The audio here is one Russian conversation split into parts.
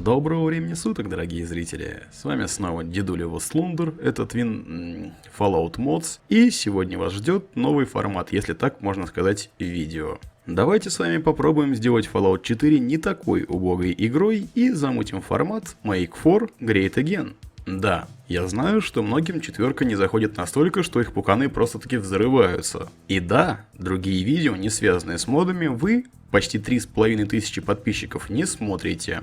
Доброго времени суток, дорогие зрители! С вами снова Дедуля Вестлундер, это Twin Fallout Mods, и сегодня вас ждет новый формат, если так можно сказать, видео. Давайте с вами попробуем сделать Fallout 4 не такой убогой игрой и замутим формат Make 4 Great Again. Да, я знаю, что многим четверка не заходит настолько, что их пуканы просто-таки взрываются. И да, другие видео, не связанные с модами, вы, почти 3500 подписчиков, не смотрите.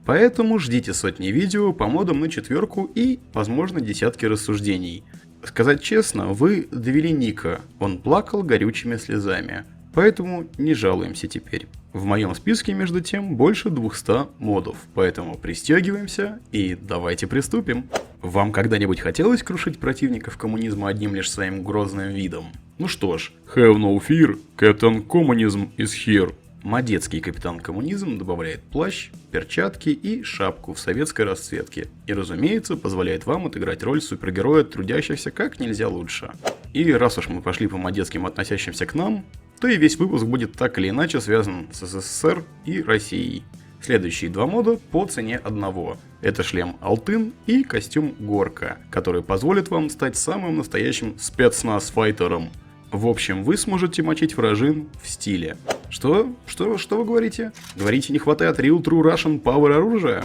Поэтому ждите сотни видео по модам на четверку и, возможно, десятки рассуждений. Сказать честно, вы довели Ника, он плакал горючими слезами. Поэтому не жалуемся теперь. В моем списке, между тем, больше 200 модов, поэтому пристегиваемся и давайте приступим. Вам когда-нибудь хотелось крушить противников коммунизма одним лишь своим грозным видом? Ну что ж, have no fear, Captain Communism is here. Модецкий капитан коммунизм добавляет плащ, перчатки и шапку в советской расцветке. И, разумеется, позволяет вам отыграть роль супергероя, трудящихся как нельзя лучше. И раз уж мы пошли по модецким, относящимся к нам, то и весь выпуск будет так или иначе связан с СССР и Россией. Следующие два мода по цене одного. Это шлем Алтын и костюм Горка, который позволит вам стать самым настоящим спецназ-файтером. В общем, вы сможете мочить вражин в стиле. Что вы говорите? Говорите, не хватает Real True Russian Power оружия?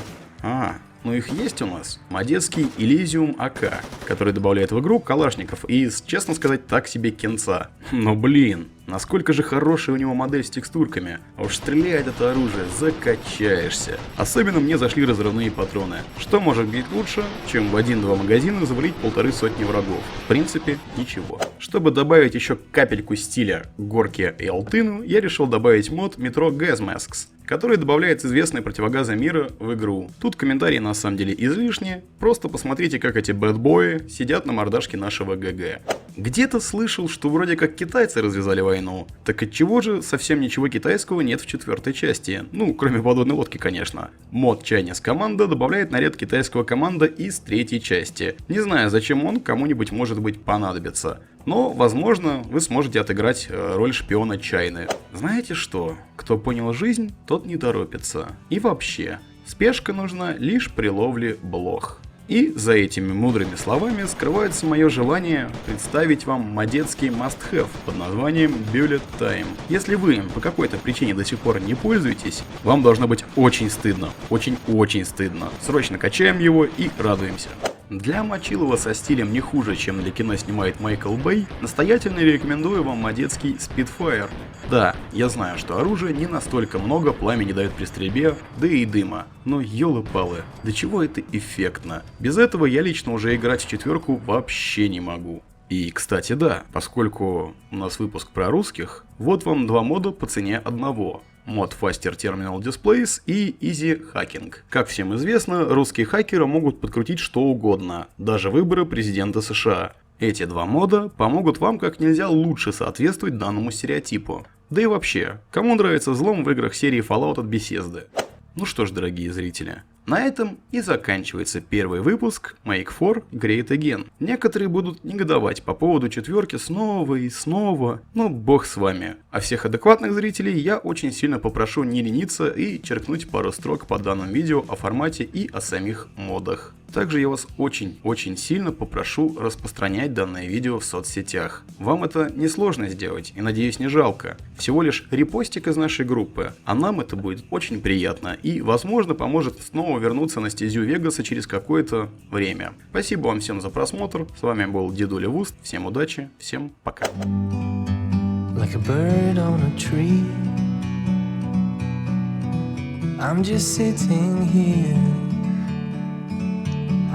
Ну их есть у нас. Модецкий Elysium AK, который добавляет в игру калашников и, честно сказать, так себе кенца. Но блин, насколько же хорошая у него модель с текстурками. А уж стреляет это оружие, закачаешься. Особенно мне зашли разрывные патроны. Что может быть лучше, чем в 1-2 магазина завалить 150 врагов? В принципе, ничего. Чтобы добавить еще капельку стиля Горке и Алтыну, я решил добавить мод Metro Gas Masks, который добавляет известные противогазы мира в игру. Тут комментарии на самом деле излишние, просто посмотрите, как эти бэтбои сидят на мордашке нашего ГГ. Где-то слышал, что вроде как китайцы развязали войну, так отчего же совсем ничего китайского нет в 4-й части, ну кроме подводной лодки, конечно. Мод Chinese Команда добавляет наряд китайского команда из 3-й части, не знаю зачем он кому-нибудь может быть понадобится. Но, возможно, вы сможете отыграть роль шпиона Чайны. Знаете что? Кто понял жизнь, тот не торопится. И вообще, спешка нужна лишь при ловле блох. И за этими мудрыми словами скрывается мое желание представить вам модецкий must-have под названием Bullet Time. Если вы по какой-то причине до сих пор не пользуетесь, вам должно быть очень стыдно. Очень-очень стыдно. Срочно качаем его и радуемся. Для мочилова со стилем не хуже, чем для кино снимает Майкл Бэй, настоятельно рекомендую вам модецкий Spitfire. Да, я знаю, что оружия не настолько много, пламя не дает при стрельбе, да и дыма. Но ёлы-палы, до чего это эффектно. Без этого я лично уже играть в четверку вообще не могу. И, кстати, да, поскольку у нас выпуск про русских, вот вам два мода по цене одного. Мод Faster Terminal Displays и Easy Hacking. Как всем известно, русские хакеры могут подкрутить что угодно, даже выборы президента США. Эти два мода помогут вам как нельзя лучше соответствовать данному стереотипу. Да и вообще, кому нравится взлом в играх серии Fallout от Bethesda? Ну что ж, дорогие зрители, на этом и заканчивается первый выпуск Make 4 Great Again. Некоторые будут негодовать по поводу четверки снова и снова, но бог с вами. А всех адекватных зрителей я очень сильно попрошу не лениться и черкнуть пару строк по данному видео о формате и о самих модах. Также я вас очень сильно попрошу распространять данное видео в соцсетях. Вам это несложно сделать и, надеюсь, не жалко. Всего лишь репостик из нашей группы, а нам это будет очень приятно и, возможно, поможет снова вернуться на стезю Вегаса через какое-то время. Спасибо вам всем за просмотр. С вами был Дедуля Вуст. Всем удачи, всем пока.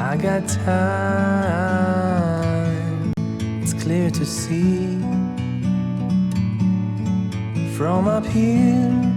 I got time, it's clear to see from up here.